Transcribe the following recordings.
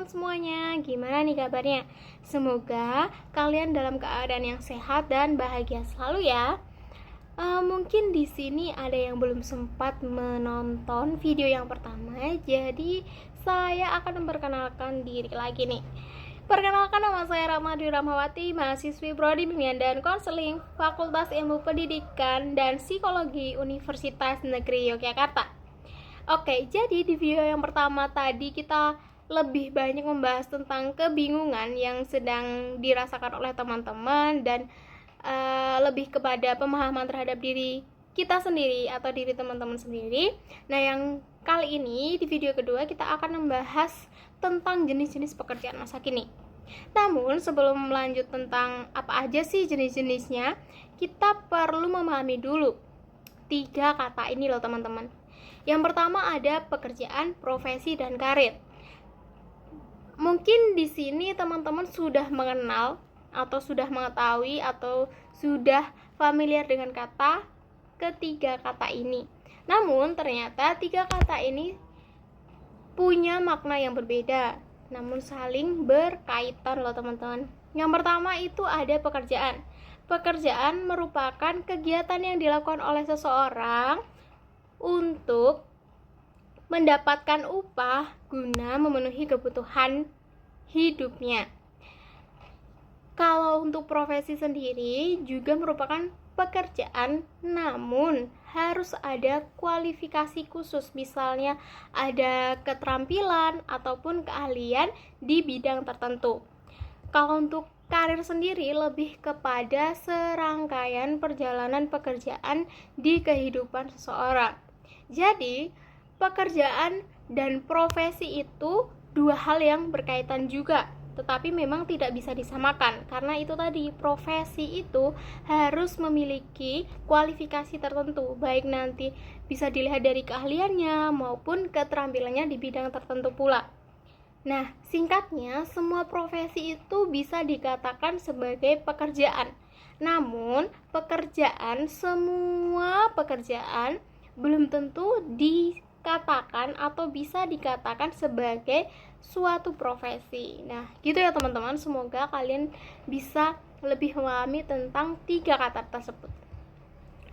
teman-teman semuanya, gimana nih kabarnya? Semoga kalian dalam keadaan yang sehat dan bahagia selalu ya. Mungkin di sini ada yang belum sempat menonton video yang pertama, jadi saya akan memperkenalkan diri lagi nih. Perkenalkan, nama saya Rahmadwi Rahmawati, mahasiswi Prodi Bimbingan dan Konseling Fakultas Ilmu Pendidikan dan Psikologi Universitas Negeri Yogyakarta. Oke, jadi di video yang pertama tadi kita lebih banyak membahas tentang kebingungan yang sedang dirasakan oleh teman-teman dan lebih kepada pemahaman terhadap diri kita sendiri atau diri teman-teman sendiri. Nah, yang kali ini di video kedua kita akan membahas tentang jenis-jenis pekerjaan masa kini. Namun sebelum melanjut tentang apa aja sih jenis-jenisnya, kita perlu memahami dulu 3 kata ini loh teman-teman. Yang pertama ada pekerjaan, profesi, dan karir. Mungkin di sini teman-teman sudah mengenal atau sudah mengetahui atau sudah familiar dengan ketiga kata ini. Namun ternyata 3 kata ini punya makna yang berbeda, namun saling berkaitan loh teman-teman. Yang pertama itu ada pekerjaan. Pekerjaan merupakan kegiatan yang dilakukan oleh seseorang untuk mendapatkan upah guna memenuhi kebutuhan hidupnya. Kalau untuk profesi sendiri juga merupakan pekerjaan, namun harus ada kualifikasi khusus, misalnya ada keterampilan ataupun keahlian di bidang tertentu. Kalau untuk karir sendiri lebih kepada serangkaian perjalanan pekerjaan di kehidupan seseorang. Jadi, pekerjaan dan profesi itu 2 hal yang berkaitan juga, tetapi memang tidak bisa disamakan karena itu tadi, profesi itu harus memiliki kualifikasi tertentu, baik nanti bisa dilihat dari keahliannya maupun keterampilannya di bidang tertentu pula. Nah, singkatnya semua profesi itu bisa dikatakan sebagai pekerjaan. Namun, semua pekerjaan belum tentu dikatakan atau bisa dikatakan sebagai suatu profesi. Nah, gitu ya teman-teman. Semoga kalian bisa lebih memahami tentang 3 kata tersebut.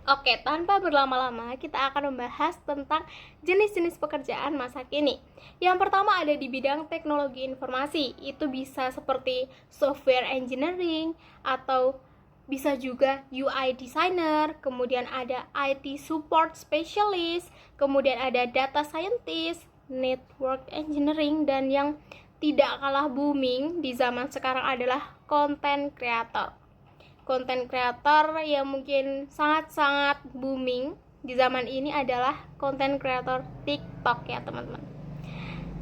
Oke, tanpa berlama-lama kita akan membahas tentang jenis-jenis pekerjaan masa kini. Yang pertama ada di bidang teknologi informasi. Itu bisa seperti software engineering atau bisa juga UI designer, kemudian ada IT support specialist, kemudian ada data scientist, network engineering, dan yang tidak kalah booming di zaman sekarang adalah content creator. Content creator yang mungkin sangat-sangat booming di zaman ini adalah content creator TikTok ya teman-teman.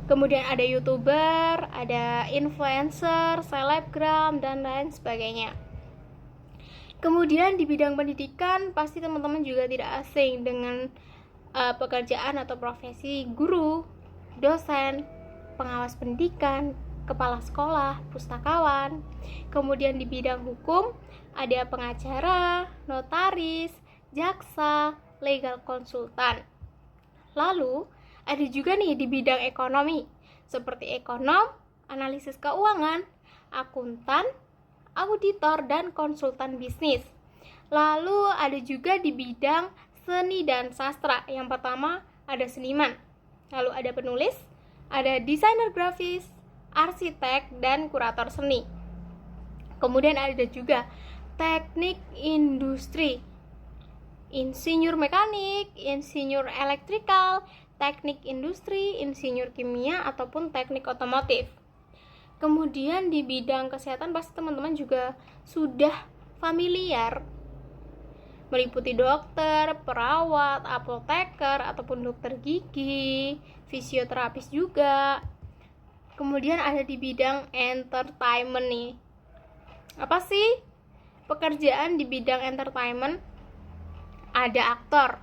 Kemudian ada YouTuber, ada influencer, selebgram, dan lain sebagainya. Kemudian di bidang pendidikan pasti teman-teman juga tidak asing dengan pekerjaan atau profesi guru, dosen, pengawas pendidikan, kepala sekolah, pustakawan. Kemudian di bidang hukum ada pengacara, notaris, jaksa, legal konsultan. Lalu ada juga nih di bidang ekonomi seperti ekonom, analisis keuangan, akuntan, auditor, dan konsultan bisnis. Lalu ada juga di bidang seni dan sastra. Yang pertama ada seniman, lalu ada penulis, ada desainer grafis, arsitek, dan kurator seni. Kemudian ada juga teknik industri, insinyur mekanik, insinyur elektrikal, teknik industri, insinyur kimia, ataupun teknik otomotif. Kemudian di bidang kesehatan pasti teman-teman juga sudah familiar, meliputi dokter, perawat, apoteker, ataupun dokter gigi, fisioterapis juga. Kemudian ada di bidang entertainment nih. Apa sih pekerjaan di bidang entertainment? Ada aktor,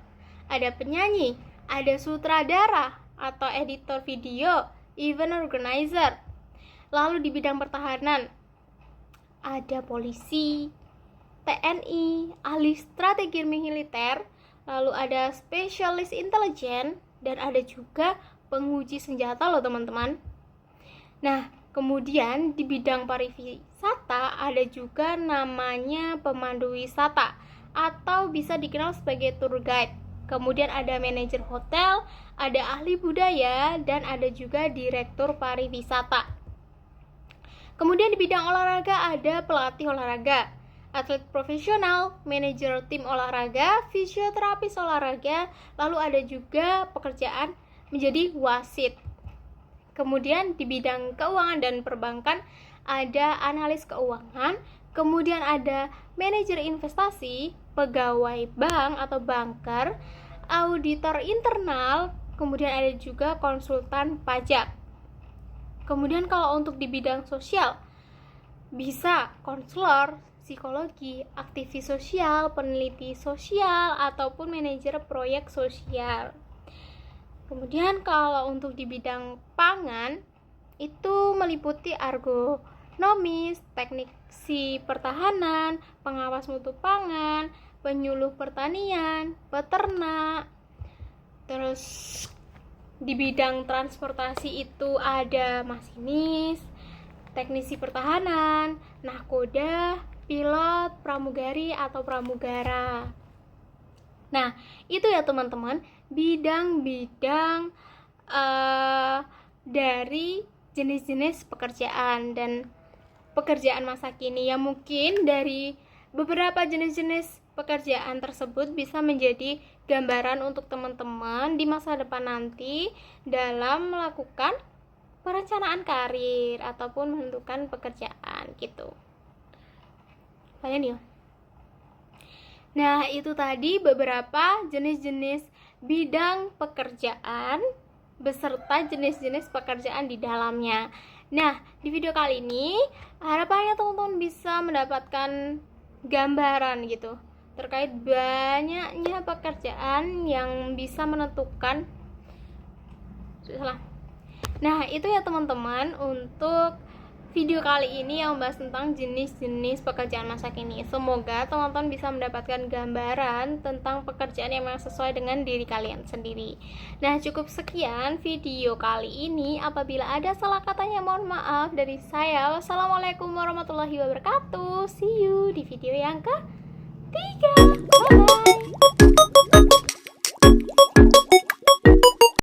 ada penyanyi, ada sutradara atau editor video, event organizer. Lalu di bidang pertahanan ada polisi, TNI, ahli strategi militer, lalu ada spesialis intelijen, dan ada juga penguji senjata loh teman-teman. Nah, Kemudian di bidang pariwisata ada juga namanya pemandu wisata atau bisa dikenal sebagai tour guide. Kemudian ada manajer hotel, ada ahli budaya, dan ada juga direktur pariwisata. Kemudian di bidang olahraga ada pelatih olahraga, atlet profesional, manajer tim olahraga, fisioterapis olahraga, lalu ada juga pekerjaan menjadi wasit. Kemudian di bidang keuangan dan perbankan ada analis keuangan, kemudian ada manajer investasi, pegawai bank atau banker, auditor internal, kemudian ada juga konsultan pajak. Kemudian kalau untuk di bidang sosial bisa konselor, psikologi, aktivis sosial, peneliti sosial, ataupun manajer proyek sosial. Kemudian kalau untuk di bidang pangan itu meliputi agronomis, teknisi pertahanan, pengawas mutu pangan, penyuluh pertanian, peternak. Terus di bidang transportasi itu ada masinis, teknisi pertahanan, nahkoda, pilot, pramugari atau pramugara. Nah, itu ya teman-teman, bidang-bidang dari jenis-jenis pekerjaan dan pekerjaan masa kini yang mungkin dari beberapa jenis-jenis pekerjaan tersebut bisa menjadi gambaran untuk teman-teman di masa depan nanti dalam melakukan perencanaan karir ataupun menentukan pekerjaan gitu. Kalian ya? Nah, itu tadi beberapa jenis-jenis bidang pekerjaan beserta jenis-jenis pekerjaan di dalamnya. Nah, di video kali ini harapannya teman-teman bisa mendapatkan gambaran gitu terkait banyaknya pekerjaan yang bisa menentukan. Nah, itu ya teman-teman untuk video kali ini yang membahas tentang jenis-jenis pekerjaan masa kini. Semoga teman-teman bisa mendapatkan gambaran tentang pekerjaan yang memang sesuai dengan diri kalian sendiri. Nah, cukup sekian video kali ini. Apabila ada salah katanya mohon maaf dari saya. Wassalamualaikum warahmatullahi wabarakatuh. See you di video yang ketiga. Bye.